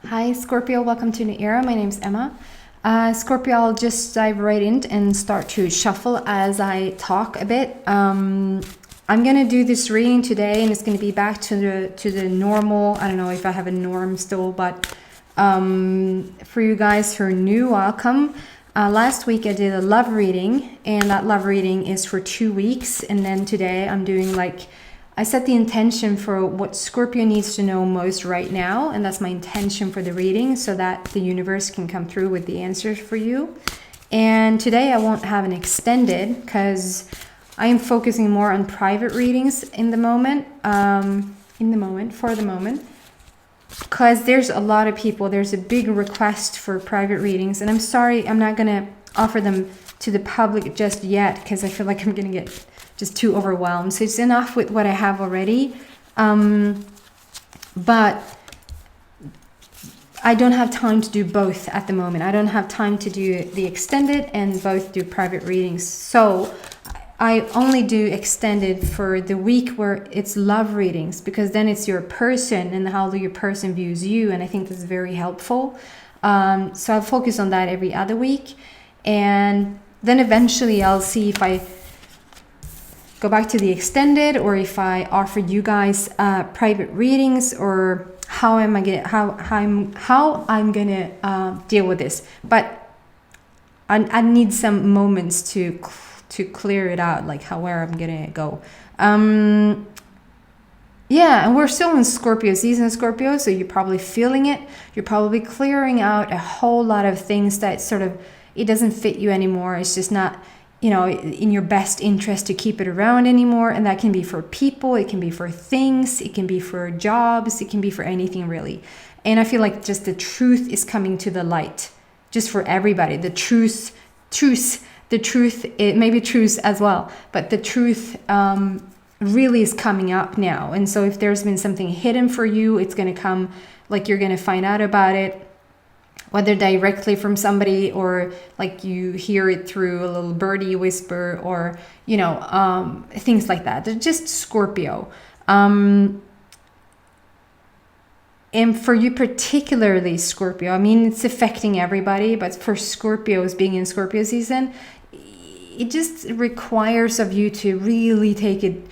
Hi Scorpio, welcome to New Era. My name's Emma. Scorpio, I'll just dive right in and start to shuffle as I talk a bit. I'm gonna do this reading today, and it's gonna be back to the normal. I don't know if I have a norm still, but for you guys who are new, welcome. Last week I did a love reading, and that love reading is for 2 weeks, and then today I'm doing I set the intention for what Scorpio needs to know most right now, and that's my intention for the reading, so that the universe can come through with the answers for you. And today I won't have an extended because I am focusing more on private readings in the moment, because there's a lot of people, there's a big request for private readings, and I'm sorry, I'm not gonna offer them to the public just yet because I feel like I'm gonna get just too overwhelmed. So it's enough with what I have already. But I don't have time to do both at the moment. I don't have time to do the extended and both do private readings. So I only do extended for the week where it's love readings, because then it's your person and how your person views you. And I think this is very helpful. So I'll focus on that every other week. And then eventually I'll see if I go back to the extended, or if I offer you guys private readings, or how I'm gonna deal with this. But I need some moments to clear it out, like where I'm gonna go. Yeah, and we're still in Scorpio season, Scorpio, so you're probably feeling it. You're probably clearing out a whole lot of things that it doesn't fit you anymore. It's just not, in your best interest to keep it around anymore. And that can be for people, it can be for things, it can be for jobs, it can be for anything really. And I feel like just the truth is coming to the light, just for everybody. The truth, it may be truth as well, but the truth really is coming up now. And so if there's been something hidden for you, it's going to come, you're going to find out about it, whether directly from somebody, or you hear it through a little birdie whisper, or things like that. They're just Scorpio. And for you particularly, Scorpio, I mean, it's affecting everybody, but for Scorpios being in Scorpio season, it just requires of you to really take it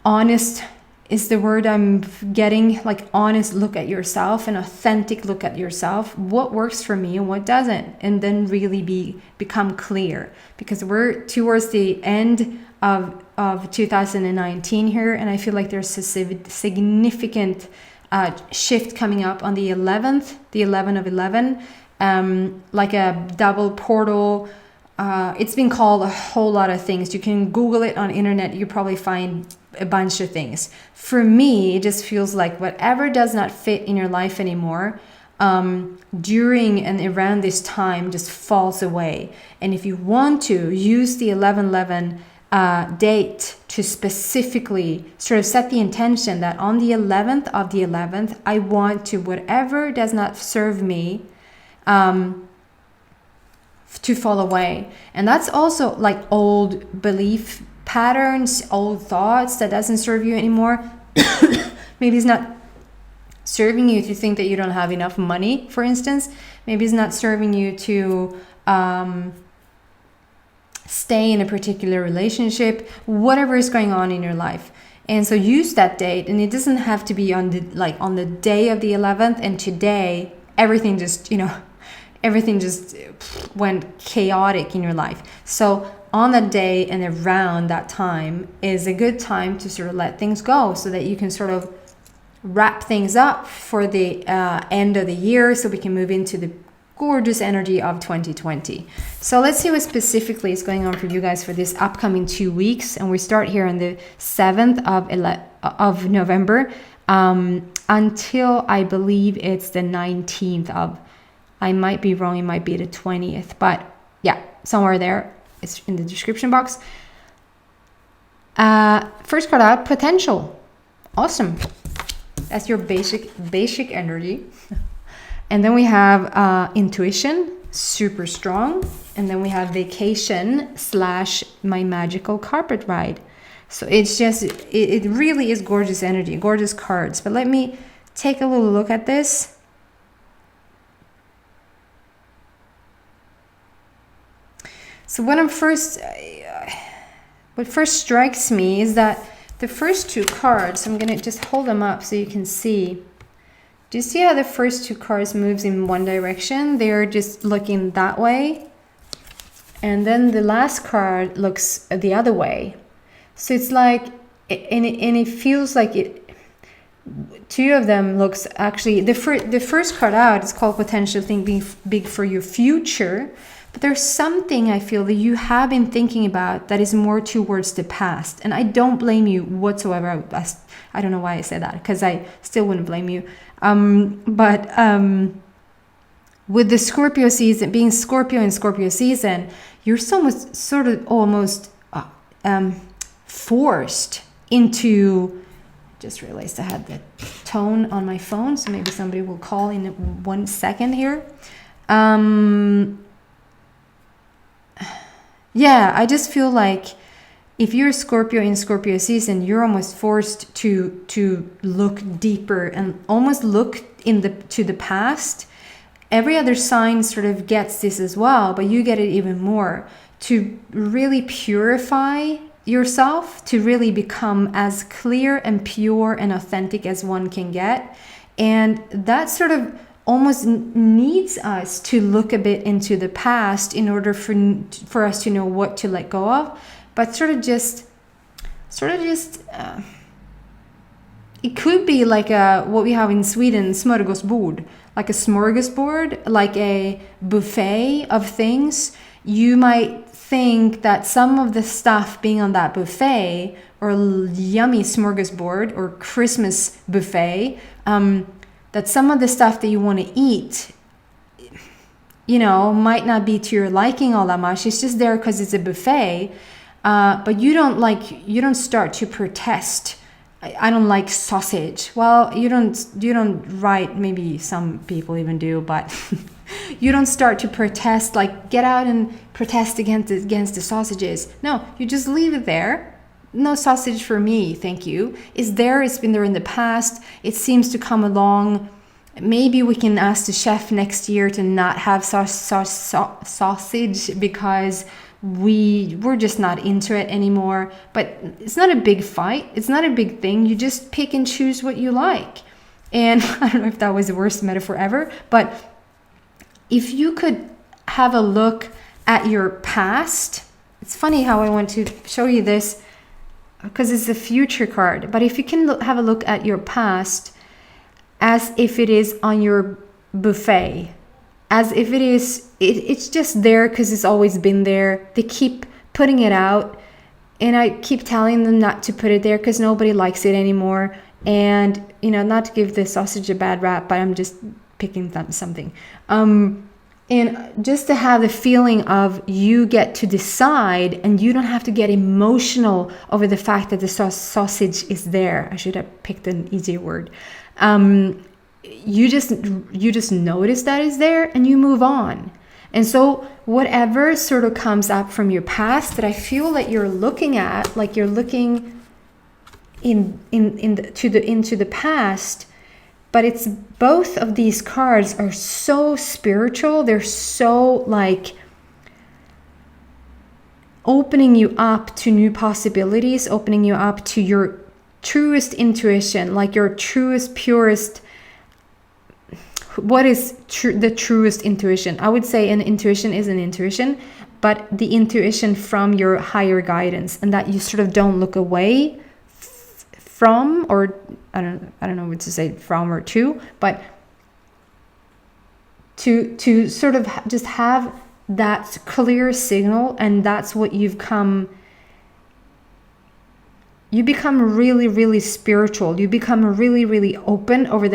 honest is the word I'm getting, honest look at yourself, an authentic look at yourself. What works for me and what doesn't, and then really become clear, because we're towards the end of 2019 here, and I feel like there's a significant shift coming up on the 11th, the 11 of 11, like a double portal. It's been called a whole lot of things. You can Google it on internet. You probably find a bunch of things. For me, it just feels like whatever does not fit in your life anymore during and around this time just falls away. And if you want to use the 11/11 date to specifically sort of set the intention that on the 11th of the 11th, I want to, whatever does not serve me, to fall away. And that's also old belief patterns, old thoughts that doesn't serve you anymore. Maybe it's not serving you to think that you don't have enough money, for instance. Maybe it's not serving you to stay in a particular relationship, whatever is going on in your life. And so use that date, and it doesn't have to be on the day of the 11th. And today everything just went chaotic in your life. So on that day and around that time is a good time to sort of let things go, so that you can sort of wrap things up for the end of the year, so we can move into the gorgeous energy of 2020. So let's see what specifically is going on for you guys for this upcoming 2 weeks. And we start here on the 7th of November until I believe it's the 19th of, I might be wrong, it might be the 20th, but yeah, somewhere there. It's in the description box. First card out, potential. Awesome. That's your basic energy. And then we have intuition, super strong. And then we have vacation / my magical carpet ride. So it's just, it really is gorgeous energy, gorgeous cards. But let me take a little look at this. So what first strikes me is that the first two cards, I'm going to just hold them up so you can see. Do you see how the first two cards moves in one direction? They're just looking that way. And then the last card looks the other way. So it's like, and it feels like two of them looks actually, the first card out is called potential thinking big for your future. But there's something I feel that you have been thinking about that is more towards the past. And I don't blame you whatsoever. I don't know why I said that, because I still wouldn't blame you. With the Scorpio season, being Scorpio in Scorpio season, you're almost forced into, just realized I had the tone on my phone, so maybe somebody will call in 1 second here. Yeah, I just feel like if you're Scorpio in Scorpio season, you're almost forced to look deeper and almost look to the past. Every other sign sort of gets this as well, but you get it even more, to really purify yourself, to really become as clear and pure and authentic as one can get. And that sort of almost needs us to look a bit into the past in order for us to know what to let go of. But sort of just it could be like what we have in Sweden, smörgåsbord, like a smorgasbord, like a buffet of things. You might think that some of the stuff being on that buffet, or yummy smorgasbord or Christmas buffet, that some of the stuff that you want to eat, might not be to your liking all that much. It's just there because it's a buffet. But you don't start to protest. I don't like sausage. Well, you don't write, maybe some people even do, but you don't start to protest, like get out and protest against the sausages. No, you just leave it there. No sausage for me, thank you. It's there, it's been there in the past. It seems to come along. Maybe we can ask the chef next year to not have sausage because we're just not into it anymore. But it's not a big fight. It's not a big thing. You just pick and choose what you like. And I don't know if that was the worst metaphor ever, but if you could have a look at your past, it's funny how I want to show you this because it's a future card. But if you can have a look at your past as if it is on your buffet, as if it's just there because it's always been there. They keep putting it out, and I keep telling them not to put it there because nobody likes it anymore. And not to give the sausage a bad rap, but I'm just picking something. And just to have the feeling of you get to decide, and you don't have to get emotional over the fact that the sausage is there. I should have picked an easier word. You just notice that it's there and you move on. And so whatever sort of comes up from your past that I feel that you're looking at, like you're looking into the past, but it's both of these cards are so spiritual. They're so like opening you up to new possibilities, opening you up to your truest intuition, like your truest, purest. What is the truest intuition? I would say an intuition is an intuition, but the intuition from your higher guidance, and that you sort of don't look away from, or I don't know what to say, from or to, but to sort of just have that clear signal, and that's what you become really, really spiritual. You become really, really open over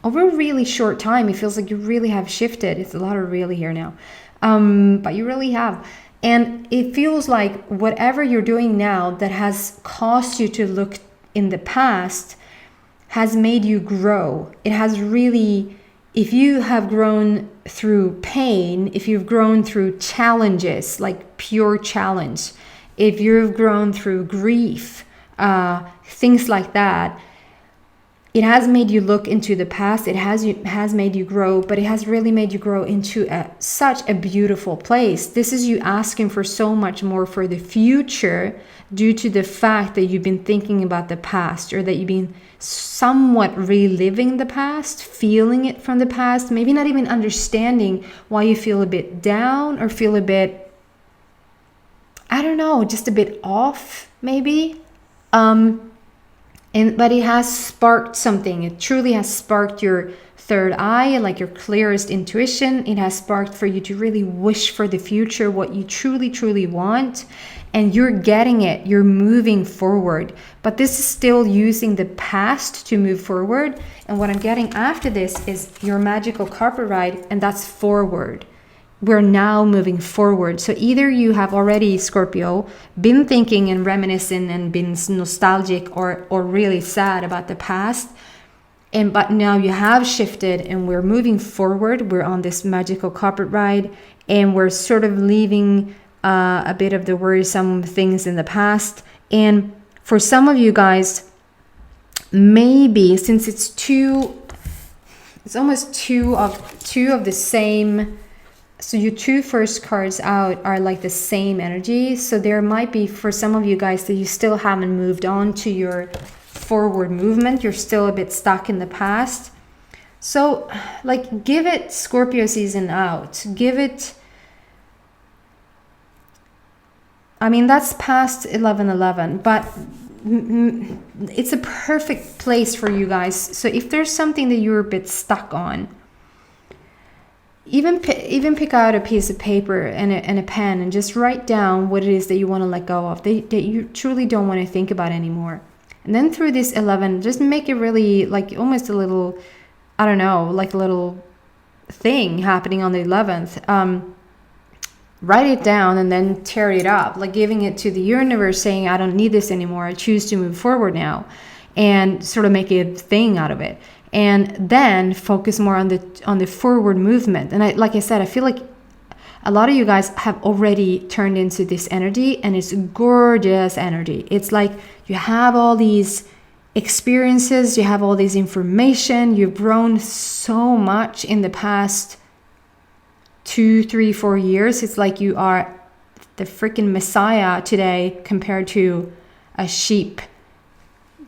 a really short time. It feels like you really have shifted. It's a lot of really here now. But you really have. And it feels like whatever you're doing now that has caused you to look in the past has made you grow. It has really, if you have grown through pain, if you've grown through challenges, like pure challenge, if you've grown through grief, things like that, it has made you look into the past. It has made you grow, but it has really made you grow into such a beautiful place. This is you asking for so much more for the future due to the fact that you've been thinking about the past, or that you've been somewhat reliving the past, feeling it from the past, maybe not even understanding why you feel a bit down or feel a bit, I don't know, just a bit off maybe. But it has sparked something. It truly has sparked your third eye, like your clearest intuition. It has sparked for you to really wish for the future, what you truly, truly want. And you're getting it. You're moving forward. But this is still using the past to move forward. And what I'm getting after this is your magical carpet ride, and that's forward. We're now moving forward. So either you have already, Scorpio, been thinking and reminiscing and been nostalgic or really sad about the past, but now you have shifted and we're moving forward. We're on this magical carpet ride, and we're sort of leaving a bit of the worrisome things in the past. And for some of you guys, maybe since it's almost two of the same. So your two first cards out are like the same energy. So there might be, for some of you guys, that you still haven't moved on to your forward movement. You're still a bit stuck in the past. So like, give it Scorpio season out. Give it, I mean, that's past 11/11, but it's a perfect place for you guys. So if there's something that you're a bit stuck on, even pick out a piece of paper and a pen and just write down what it is that you want to let go of, that you truly don't want to think about anymore. And then through this 11, just make it really like almost a little, I don't know, like a little thing happening on the 11th. Write it down and then tear it up, like giving it to the universe, saying, I don't need this anymore. I choose to move forward now, and sort of make a thing out of it. And then focus more on the forward movement. And like I said, I feel like a lot of you guys have already turned into this energy, and it's gorgeous energy. It's like you have all these experiences, you have all this information, you've grown so much in the past 2, 3, 4 years. It's like you are the freaking Messiah today compared to a sheep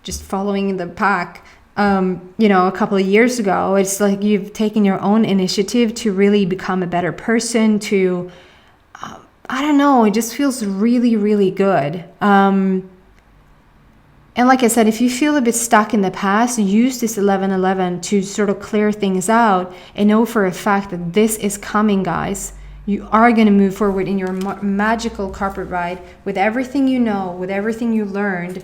just following the pack. A couple of years ago. It's like you've taken your own initiative to really become a better person, to I don't know, it just feels really, really good. And like I said, if you feel a bit stuck in the past, use this 11/11 to sort of clear things out, and know for a fact that this is coming, guys. You are going to move forward in your magical carpet ride with everything you know, with everything you learned,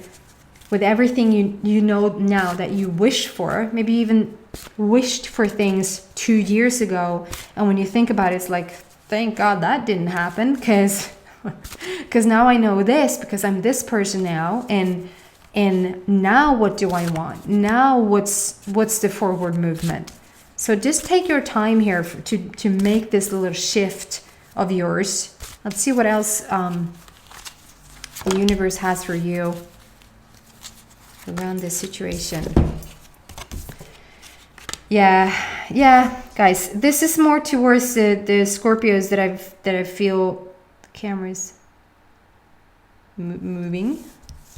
with everything you know now that you wish for. Maybe you even wished for things 2 years ago, and when you think about it, it's like, thank God that didn't happen, because now I know this, because I'm this person now, and now what do I want? Now what's the forward movement? So just take your time here to make this little shift of yours. Let's see what else the universe has for you around this situation. Yeah, guys, this is more towards the Scorpios that I feel. The camera's moving.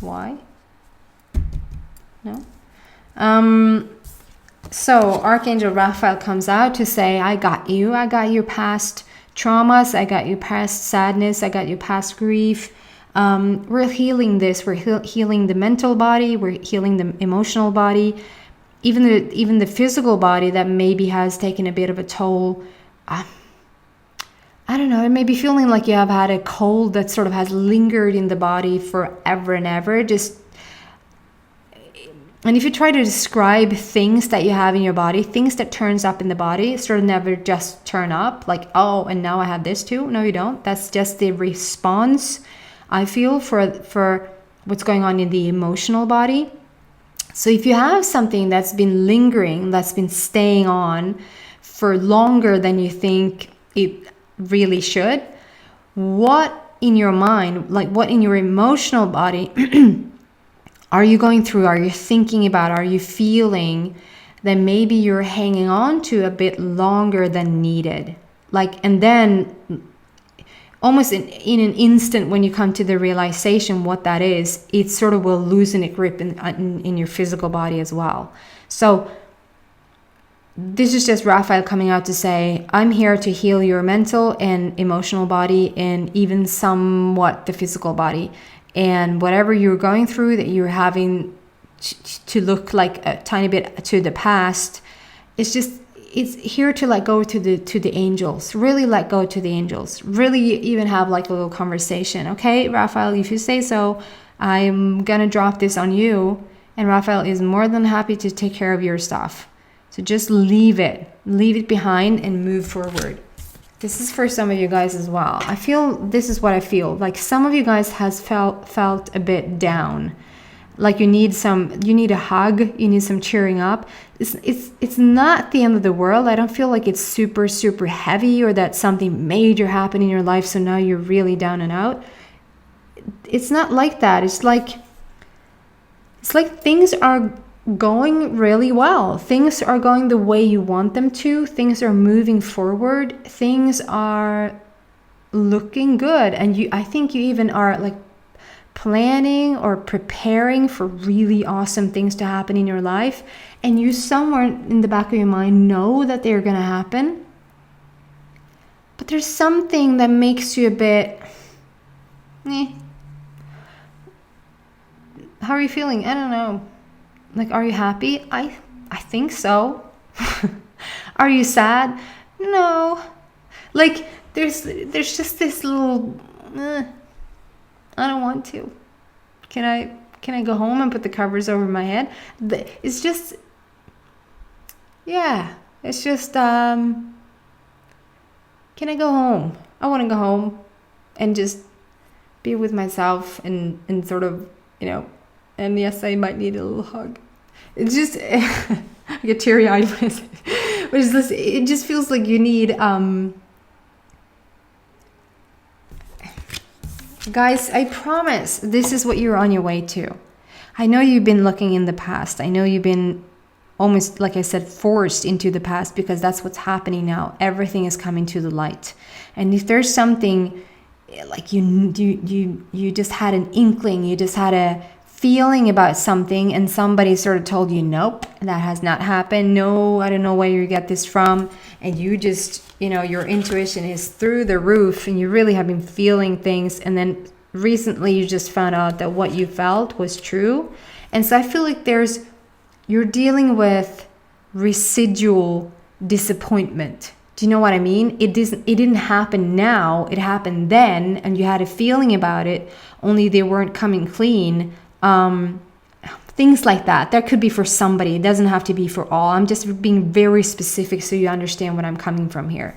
Why? No. So Archangel Raphael comes out to say, I got you. I got your past traumas. I got your past sadness. I got your past grief. We're healing this. We're healing the mental body. We're healing the emotional body, even the physical body that maybe has taken a bit of a toll. I don't know. It may be feeling like you have had a cold that sort of has lingered in the body forever and ever. And if you try to describe things that you have in your body, things that turns up in the body, sort of never just turn up. Like, oh, and now I have this too. No, you don't. That's just the response, I feel, for what's going on in the emotional body. So if you have something that's been lingering, that's been staying on for longer than you think it really should, what in your mind, like what in your emotional body are you going through, are you thinking about, are you feeling that maybe you're hanging on to a bit longer than needed? Like, and then almost in an instant, when you come to the realization what that is, it sort of will loosen its grip in your physical body as well. So this is just Raphael coming out to say, I'm here to heal your mental and emotional body, and even somewhat the physical body. And whatever you're going through, that you're having to look like a tiny bit to the past, it's here to let go to the angels. Really let go to the angels. Really even have like a little conversation. Okay, Raphael, if you say so, I'm gonna drop this on you. And Raphael is more than happy to take care of your stuff. So just leave it behind and move forward. This is for some of you guys as well. I feel, this is what I feel. Like some of you guys has felt a bit down. Like you need a hug, you need some cheering up. It's not the end of the world. I don't feel like it's super, super heavy, or that something major happened in your life, so now you're really down and out. It's not like that. It's like things are going really well. Things are going the way you want them to. Things are moving forward. Things are looking good. And I think you even are like planning or preparing for really awesome things to happen in your life. And you somewhere in the back of your mind know that they're going to happen. But there's something that makes you a bit, How are you feeling? I don't know. Like, are you happy? I think so. Are you sad? No. Like, there's just this little, I don't want to. Can I go home and put the covers over my head? It's just, it's just, can I go home? I want to go home and just be with myself and sort of, and yes, I might need a little hug. It's just, I get teary-eyed when I say it. But it just feels like you need, guys, I promise this is what you're on your way to. I know you've been looking in the past. I know you've been almost, like I said, forced into the past, because that's what's happening now. Everything is coming to the light. And if there's something like you just had an inkling, you just had a feeling about something, and somebody sort of told you, nope, that has not happened. No, I don't know where you get this from. And you just, your intuition is through the roof, and you really have been feeling things. And then recently you just found out that what you felt was true. And so I feel like you're dealing with residual disappointment. Do you know what I mean? It didn't happen now. It happened then, and you had a feeling about it, only they weren't coming clean. Things like that. That could be for somebody. It doesn't have to be for all. I'm just being very specific so you understand what I'm coming from here.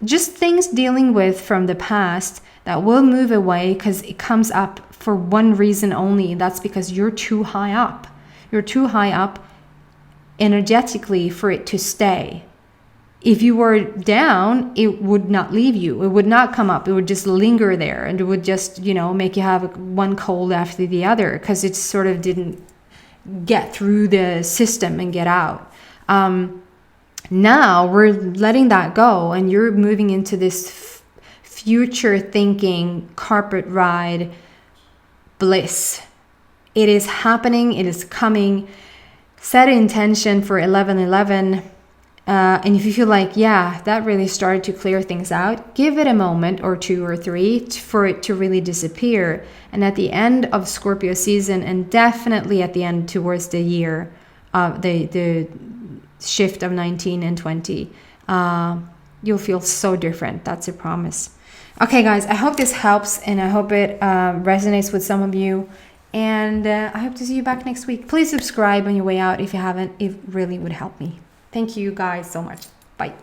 Just things dealing with from the past that will move away, because it comes up for one reason only. That's because you're too high up. You're too high up energetically for it to stay. If you were down, it would not leave you. It would not come up. It would just linger there, and it would just, make you have one cold after the other, because it sort of didn't get through the system and get out. Now we're letting that go, and you're moving into this future thinking, carpet ride bliss. It is happening. It is coming. Set an intention for 11/11. And if you feel like, that really started to clear things out, give it a moment or two or three for it to really disappear. And at the end of Scorpio season, and definitely at the end towards the year, the shift of 19 and 20, you'll feel so different. That's a promise. Okay, guys, I hope this helps, and I hope it resonates with some of you. And I hope to see you back next week. Please subscribe on your way out if you haven't. It really would help me. Thank you guys so much. Bye.